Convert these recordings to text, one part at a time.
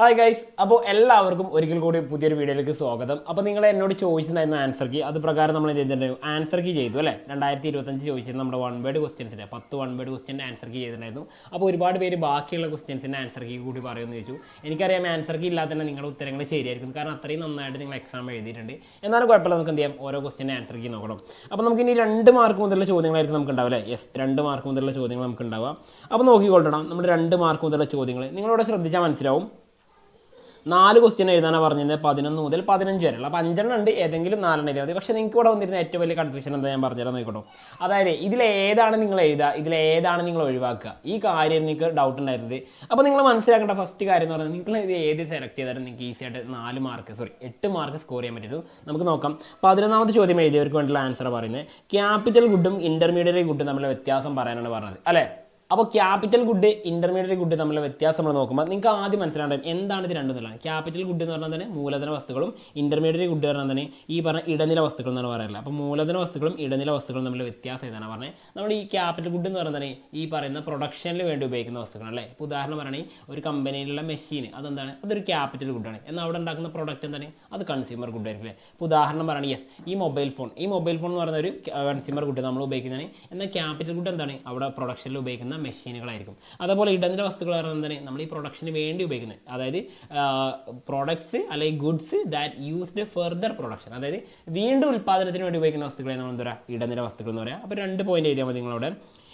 Hi guys, അപ്പോൾ എല്ലാവർക്കും ഒരിക്കൽ കൂടി പുതിയൊരു വീഡിയോയിലേക്ക് സ്വാഗതം. അപ്പോൾ നിങ്ങൾ എന്നോട് ചോദിച്ചിട്ടുണ്ടായിരുന്നു ആൻസർ കീ, അത് പ്രകാരം നമ്മൾ ചെയ്തിട്ടുണ്ടായിരുന്നു ആൻസർ കീ ചെയ്തു അല്ലേ. 2025 ചോദിച്ചിരുന്നു നമ്മുടെ 1 വേർഡ് ക്വസ്റ്റ്യൻസിൻ്റെ 10 1 വേർഡ് ക്വസ്റ്റ്യൻ്റെ ആൻസർ കീ ചെയ്തിട്ടുണ്ടായിരുന്നു. അപ്പോൾ ഒരുപാട് പേര് ബാക്കിയുള്ള ക്വസ്റ്റ്യൻസിൻ്റെ ആൻസർ കീ കൂടി പറയുമെന്ന് ചോദിച്ചു. എനിക്കറിയാം ആൻസർ കീ ഇല്ലാതെ തന്നെ നിങ്ങളുടെ ഉത്തരങ്ങൾ ശരിയായിരിക്കും, കാരണം അത്രയും നന്നായിട്ട് നിങ്ങൾ എക്സാം എഴുതിയിട്ടുണ്ട്. എന്നാലും കുഴപ്പമില്ല, നമുക്ക് എന്ത് ചെയ്യാം, ഓരോ ക്വസ്റ്റ്യൻ്റെ ആൻസർ കീ നോക്കണം. അപ്പോൾ നമുക്ക് ഇനി 2 മാർക്ക് മുതലുള്ള ചോദ്യങ്ങളായിരിക്കും നമുക്ക് ഉണ്ടാവില്ല. യെസ്, 2 മാർക്ക് മുതലുള്ള ചോദ്യങ്ങൾ നമുക്ക് ഉണ്ടാവാം. അപ്പോൾ നോക്കിക്കൊള്ളണം, നമ്മുടെ 2 മാർക്ക് മുതലുള്ള ചോദ്യങ്ങൾ നിങ്ങളോട് ശ്രദ്ധിച്ചാൽ മനസ്സിലാവും. 4 ക്വസ്റ്റ്യൻ എഴുതാനാണ് പറഞ്ഞത്, 11 മുതൽ 15 വരെയുള്ള. അപ്പോൾ 5 ഉണ്ട്, ഏതെങ്കിലും 4 എഴുതിയാൽ മതി. പക്ഷേ നിങ്ങൾക്ക് ഇവിടെ വന്നിരുന്ന ഏറ്റവും വലിയ കൺഫ്യൂഷൻ എന്താ ഞാൻ പറഞ്ഞുതരാൻ നോക്കട്ടോ. അതായത് ഇതിലേതാണ് നിങ്ങൾ എഴുതുക, ഇതിലേതാണ് നിങ്ങൾ ഒഴിവാക്കുക, ഈ കാര്യം നിങ്ങൾക്ക് ഡൗട്ട് ഉണ്ടായിരുന്നത്. അപ്പോൾ നിങ്ങൾ മനസ്സിലാക്കേണ്ട ഫസ്റ്റ് കാര്യം എന്ന് പറഞ്ഞാൽ, നിങ്ങൾ ഇത് ഏത് സെലക്ട് ചെയ്താലും നിങ്ങൾക്ക് ഈസി ആയിട്ട് 8 മാർക്ക് സ്കോർ ചെയ്യാൻ പറ്റും. നമുക്ക് നോക്കാം. 11ാമത്തെ ചോദ്യം എഴുതിയവർക്ക് വേണ്ടിയുള്ള ആൻസർ പറയുന്നത് ക്യാപിറ്റൽ ഗുഡും ഇന്റർമീഡിയറ്റ് ഗുഡും തമ്മിലുള്ള വ്യത്യാസം പറയാനാണ് പറഞ്ഞത് അല്ലേ. അപ്പോൾ ക്യാപിറ്റൽ ഗുഡ് ഇന്റർമീഡിയറ്റ് ഗുഡ് തമ്മിലുള്ള വ്യത്യാസം നമ്മൾ നോക്കുമ്പോൾ നിങ്ങൾക്ക് ആദ്യം മനസ്സിലാകും എന്താണ് ഇത് രണ്ടും എന്നുള്ളത്. ക്യാപിറ്റൽ ഗുഡ് എന്ന് പറഞ്ഞാൽ തന്നെ മൂലധന വസ്തുക്കളും ഇന്റർമീഡിയറ്റ് ഗുഡ് പറഞ്ഞാൽ തന്നെ ഈ പറഞ്ഞ ഇടനില വസ്തുക്കൾ എന്നാണ് പറയുന്നത്. അപ്പോൾ മൂലധന വസ്തുക്കളും ഇടനില വസ്തുക്കളും തമ്മിലുള്ള വ്യത്യാസം ഏതാണ് പറഞ്ഞത്. നമ്മൾ ഈ ക്യാപിറ്റൽ ഗുഡ് എന്ന് പറഞ്ഞാൽ ഈ പറയുന്ന പ്രൊഡക്ഷനിൽ വേണ്ടി ഉപയോഗിക്കുന്ന വസ്തുക്കൾ അല്ലേ. ഇപ്പോൾ ഉദാഹരണം പറയുകയാണെങ്കിൽ ഒരു കമ്പനിയിലുള്ള മെഷീൻ അതെന്താണ്, അതൊരു ക്യാപിറ്റൽ ഗുഡാണ്. എന്നാൽ അവിടെ ഉണ്ടാക്കുന്ന പ്രൊഡക്റ്റ് എന്താണ്, അത് കൺസ്യൂമർ ഗുഡ് ആയിരിക്കും അല്ലേ. ഇപ്പോൾ ഉദാഹരണം പറയുകയാണെങ്കിൽ യെസ്, ഈ മൊബൈൽ ഫോൺ എന്ന് പറയുന്ന ഒരു കൺസ്യൂമർ ഗുഡ് നമ്മൾ ഉപയോഗിക്കുന്നതാണ്. എന്നാൽ ക്യാപിറ്റൽ ഗുഡ് എന്താണ്, അവിടെ പ്രൊഡക്ഷനിൽ ഉപയോഗിക്കുന്ന മെഷീനുകളായിരിക്കും. അതേപോലെ ഇടനില വസ്തുക്കൾ പറയുന്നത് നമ്മൾ ഈ പ്രൊഡക്ഷന് വേണ്ടി ഉപയോഗിക്കുന്നത്, അതായത് പ്രോഡക്ട്സ് അല്ലെങ്കിൽ goods that used further production, അതായത് വീണ്ടും ഉൽപ്പാദനത്തിന് വേണ്ടി ഉപയോഗിക്കുന്ന വസ്തുക്കളെ നമ്മൾ എന്താ പറയുക, ഇടനില വസ്തുക്കൾ എന്ന് പറയാം. അപ്പോൾ 2 പോയിന്റ് എഴുതിയാൽ മതി നിങ്ങളോട്.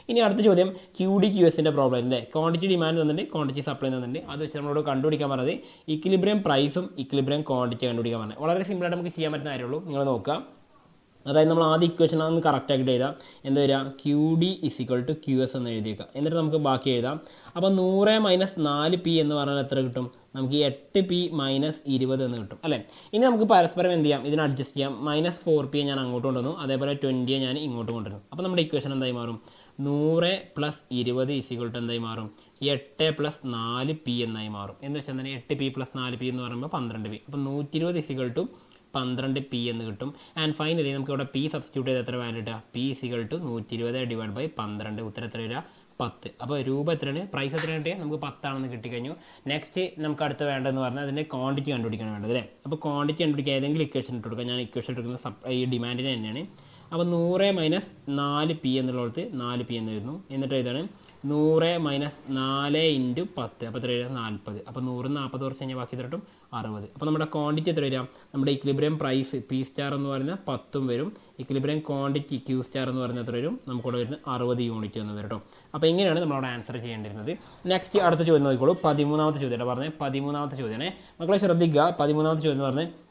ഇനി അടുത്ത ചോദ്യം QD/QSൻ്റെ പ്രോബ്ലത്തിൻ്റെ ക്വാണ്ടിറ്റി ഡിമാൻഡ് തന്നിട്ട് ക്വാണ്ടിറ്റി സപ്ലൈ തന്നിട്ട് അത് വെച്ച് നമ്മളോട് കണ്ടുപിടിക്കാൻ പറഞ്ഞത് ഇക്വിലിബ്രിയം പ്രൈസും ഇക്വിലിബ്രിയം ക്വാണ്ടിറ്റി കണ്ടുപിടിക്കാൻ പറഞ്ഞത്. വളരെ സിമ്പിളായിട്ട് നമുക്ക് ചെയ്യാൻ പറ്റുന്ന കാര്യമുള്ളൂ. നിങ്ങൾ നോക്കുക. അതായത് നമ്മൾ ആദ്യം ഇക്വേഷൻ ഒന്ന് കറക്റ്റ് ആക്കിയിട്ട് എഴുതാം. എന്താ വരിക, QD = QS എന്ന് എഴുതിയേക്കാം. എന്നിട്ട് നമുക്ക് ബാക്കി എഴുതാം. അപ്പോൾ 100 - 4P എന്ന് പറഞ്ഞാൽ എത്ര കിട്ടും, നമുക്ക് 8P - 20 എന്ന് കിട്ടും അല്ലേ. ഇനി നമുക്ക് പരസ്പരം എന്ത് ചെയ്യാം, ഇതിനെ അഡ്ജസ്റ്റ് ചെയ്യാം. -4P ഞാൻ അങ്ങോട്ട് കൊണ്ടുവന്നു, അതേപോലെ 20 ഞാൻ ഇങ്ങോട്ട് കൊണ്ടുവരുന്നു. അപ്പോൾ നമ്മുടെ ഇക്വേഷൻ എന്തായി മാറും, 100 + 20 എന്തായി മാറും, 8 + 4P എന്നായി മാറും. എന്ന് വെച്ചാൽ തന്നെ 8P + 4P എന്ന് പറയുമ്പോൾ 12P. അപ്പോൾ 120 = 12P എന്ന് കിട്ടും. ആൻഡ് ഫൈനലി നമുക്ക് ഇവിടെ P സബ്സ്റ്റിറ്റ്യൂട്ട് ചെയ്ത് എത്ര വാല്യൂ കിട്ടുക, P = 120 / 12. ഉത്തരം എത്ര വരിക, 10. അപ്പോൾ രൂപ എത്രയാണ്, പ്രൈസ് എത്രയാണ് കിട്ടിയത്, നമുക്ക് 10 ആണെന്ന് കിട്ടിക്കഴിഞ്ഞു. നെക്സ്റ്റ് നമുക്ക് അടുത്ത് വേണ്ടതെന്ന് പറഞ്ഞാൽ അതിൻ്റെ ക്വാണ്ടിറ്റി കണ്ടുപിടിക്കാൻ വേണ്ടത് അല്ലേ. അപ്പോൾ ക്വാണ്ടിറ്റി കണ്ടുപിടിക്കുക, ഏതെങ്കിലും ഇക്വേഷൻ ഇട്ട് കൊടുക്കുക. ഞാൻ ഇക്വേഷൻ എടുക്കുന്ന ഈ ഡിമാൻഡിന് തന്നെയാണ്. അപ്പോൾ 100 - 4P എന്നുള്ളത് 4P എന്ന് വരുന്നു. എന്നിട്ട് ഇതാണ് 100 - 4 × 10. അപ്പോൾ എത്ര വരിക, 40. അപ്പോൾ 100 - 40 കുറച്ച് കഴിഞ്ഞാൽ ബാക്കി തരട്ടും 60. അപ്പോൾ നമ്മുടെ ക്വാണ്ടിറ്റി എത്ര വരിക, നമ്മുടെ ഇക്വിലിബ്രിയം പ്രൈസ് P* എന്ന് പറയുന്നത് 10 വരും. ഇക്വിലിബ്രിയം ക്വാണ്ടിറ്റി Q* എന്ന് പറയുന്നത് എത്ര വരും, നമുക്കിവിടെ വരുന്നത് 60 യൂണിറ്റ് എന്ന് വരും. അപ്പോൾ ഇങ്ങനെയാണ് നമ്മളവിടെ ആൻസർ ചെയ്യേണ്ടിരുന്നത്. നെക്സ്റ്റ് അടുത്ത ചോദ്യം നോക്കിക്കോളൂ. 13ാമത്തെ ചോദ്യം പറഞ്ഞത്. 13ാമത്തെ ചോദ്യമാണ് മക്കളെ ശ്രദ്ധിക്കുക. 13ാമത്തെ ചോദ്യം എന്ന് പറഞ്ഞത്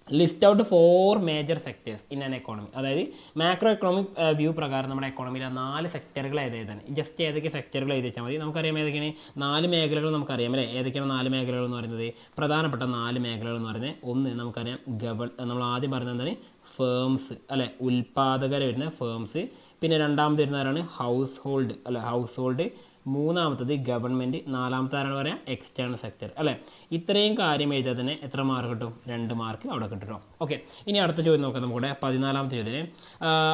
list out 4 major sectors in an economy. അതായത് മാക്രോ എക്കണോമിക് വ്യൂ പ്രകാരം നമ്മുടെ എക്കോണമിയിലെ 4 സെക്ടറുകൾ ഏതാണ്. ജസ്റ്റ് ഏതൊക്കെ സെക്ടറുകൾ എഴുതി വെച്ചാൽ മതി. നമുക്കറിയാം ഏതൊക്കെയാണ് 4 മേഖലകൾ നമുക്കറിയാം അല്ലേ. ഏതൊക്കെയാണ് 4 മേഖലകൾ എന്ന് പറയുന്നത്, പ്രധാനപ്പെട്ട 4 മേഖലകൾ എന്ന് പറയുന്നത്, ഒന്ന് നമുക്കറിയാം നമ്മൾ ആദ്യം പറയുന്നത് എന്താണ്, ഫേംസ് അല്ലെ, ഉൽപ്പാദകർ വരുന്ന ഫേംസ്. പിന്നെ രണ്ടാമത് വരുന്ന ആരാണ്, ഹൗസ് ഹോൾഡ്. മൂന്നാമത്തത് ഗവൺമെൻറ്. നാലാമത്തെ ആരാണ് പറയാം, എക്സ്റ്റേണൽ സെക്ടർ അല്ലേ. ഇത്രയും കാര്യം എഴുതിയാൽ തന്നെ എത്ര മാർക്ക് കിട്ടും, 2 മാർക്ക് അവിടെ കിട്ടും. ഓക്കെ, ഇനി അടുത്ത ചോദ്യം നോക്കാം നമുക്കിവിടെ. 14ാമത്തെ ചോദ്യം,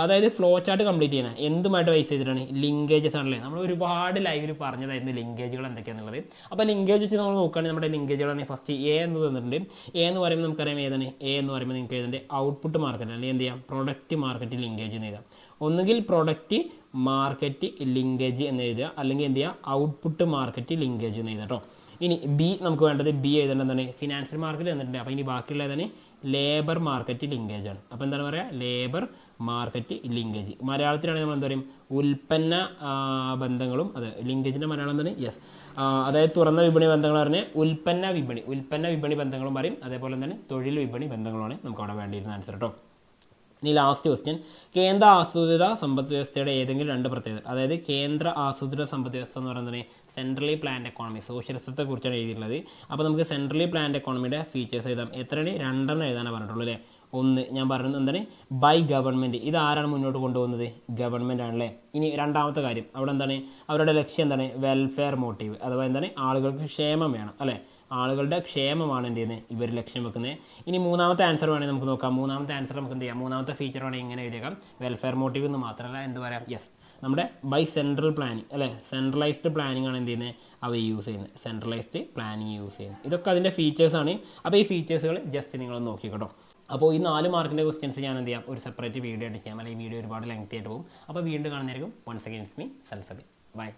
അതായത് ഫ്ലോ ചാർട്ട് കംപ്ലീറ്റ് ചെയ്യണം എന്തുമായിട്ട് ബേസ് ചെയ്തിട്ടാണ്, ലിങ്കേജസ് ആണല്ലേ. നമ്മൾ ഒരുപാട് ലൈവിൽ പറഞ്ഞതായിരുന്നു ലിങ്കേജുകൾ എന്തൊക്കെയാണെന്നുള്ളത്. അപ്പോൾ ലിങ്കേജ് വെച്ച് നമ്മൾ നോക്കുകയാണെങ്കിൽ നമ്മുടെ ലിങ്കേജുകളാണെങ്കിൽ ഫസ്റ്റ് എ എന്ന് തന്നിട്ടുണ്ട്. എ എന്ന് പറയുമ്പോൾ നമുക്കറിയാം ഏതാണ്, എ എന്ന് പറയുമ്പോൾ നിങ്ങൾക്ക് ഏതുണ്ട്, ഔട്ട്പുട്ട് മാർക്കറ്റ് അല്ലെങ്കിൽ എന്ത് ചെയ്യാം, പ്രൊഡക്റ്റ് മാർക്കറ്റ് ലിങ്കേജ് എന്ന് എഴുതാം. ഒന്നുകിൽ പ്രൊഡക്റ്റ് മാർക്കറ്റ് ലിങ്കേജ് എന്ന് എഴുതുക, അല്ലെങ്കിൽ എന്ത് ചെയ്യുക, ഔട്ട്പുട്ട് മാർക്കറ്റ് ലിങ്കേജ് എന്ന് എഴുതാം കേട്ടോ. ഇനി ബി നമുക്ക് വേണ്ടത്, ബി എഴുതേണ്ടത് എന്താണ്, ഫിനാൻഷ്യൽ മാർക്കറ്റ് തന്നിട്ടുണ്ട്. അപ്പോൾ ഇനി ബാക്കിയുള്ള ഏതാണ്, ലേബർ മാർക്കറ്റ് ലിങ്കേജ് ആണ്. അപ്പോൾ എന്താണ് പറയുക, ലേബർ മാർക്കറ്റ് ലിങ്കേജ്. മലയാളത്തിലാണെങ്കിൽ നമ്മൾ എന്താ പറയും, ഉൽപ്പന്ന ബന്ധങ്ങളും. അതെ, ലിങ്കേജിൻ്റെ മലയാളം എന്താണ്, യെസ്, അതായത് തുറന്ന വിപണി ബന്ധങ്ങൾ പറഞ്ഞാൽ ഉൽപ്പന്ന വിപണി ബന്ധങ്ങളും പറയും. അതേപോലെ തന്നെ തൊഴിൽ വിപണി ബന്ധങ്ങളുമാണ് നമുക്ക് അവിടെ വേണ്ടിയിരുന്ന ആൻസർ കേട്ടോ. ഇനി ലാസ്റ്റ് ക്വസ്റ്റ്യൻ, കേന്ദ്ര ആസൂത്രിത സമ്പദ് വ്യവസ്ഥയുടെ ഏതെങ്കിലും 2 പ്രത്യേകത. അതായത് കേന്ദ്ര ആസൂത്രിത സമ്പദ് വ്യവസ്ഥ എന്ന് പറയുന്നത് സെൻട്രലി പ്ലാൻഡ് എക്കോണമി, സോഷ്യലിസത്തെ കുറിച്ചാണ് എഴുതിയിട്ടുള്ളത്. അപ്പോൾ നമുക്ക് സെൻട്രലി പ്ലാൻഡ് എക്കോണമിയുടെ ഫീച്ചേഴ്സ് എഴുതാം. എത്രയാണ്, 2 എഴുതാനാണ് പറഞ്ഞിട്ടുള്ളൂ അല്ലേ. ഒന്ന് ഞാൻ പറയുന്നത് എന്താണ്, ബൈ ഗവൺമെൻറ്. ഇത് ആരാണ് മുന്നോട്ട് കൊണ്ടുപോകുന്നത്, ഗവൺമെൻറ് ആണല്ലേ. ഇനി രണ്ടാമത്തെ കാര്യം, അവിടെ എന്താണ്, അവരുടെ ലക്ഷ്യം എന്താണ്, വെൽഫെയർ മോട്ടീവ്, അഥവാ എന്താണ്, ആളുകൾക്ക് ക്ഷേമം വേണം അല്ലേ. ആളുകളുടെ ക്ഷേമമാണ് എന്ത് ചെയ്യുന്നത്, ഇവർ ലക്ഷ്യം വെക്കുന്നത്. ഇനി മൂന്നാമത്തെ ആൻസർ വേണമെങ്കിൽ നമുക്ക് നോക്കാം. മൂന്നാമത്തെ ആൻസർ നമുക്ക് എന്ത് ചെയ്യാം, മൂന്നാമത്തെ ഫീച്ചർ വേണമെങ്കിൽ ഇങ്ങനെ എഴുതിയേക്കാം, വെൽഫെയർ മോട്ടീവ് എന്ന് മാത്രമല്ല എന്ത് പറയാം, യെസ്, നമ്മുടെ ബൈ സെൻട്രൽ പ്ലാനിങ് അല്ലേ, സെൻട്രലൈസ്ഡ് പ്ലാനിങ് ആണ് എന്ത് ചെയ്യുന്നത് അവർ യൂസ് ചെയ്യുന്നത്, സെൻട്രലൈസ്ഡ് പ്ലാനിങ് യൂസ് ചെയ്യുന്നത്. ഇതൊക്കെ അതിൻ്റെ ഫീച്ചേഴ്സാണ്. അപ്പോൾ ഈ ഫീച്ചേഴ്സുകൾ ജസ്റ്റ് നിങ്ങൾ നോക്കിക്കോട്ടോ. അപ്പോൾ ഈ 4 മാർക്കിൻ്റെ ക്വസ്റ്റ്യൻസ് ഞാൻ എന്ത് ചെയ്യാം, ഒരു സെപ്പറേറ്റ് വീഡിയോ ആയിട്ട് ചെയ്യാം, അല്ലെങ്കിൽ ഈ വീഡിയോ ഒരുപാട് ലെങ്തി ആയിട്ട് പോകും. അപ്പോൾ വീണ്ടും കാണുന്നതായിരിക്കും. Once again it's me Salsabi. By.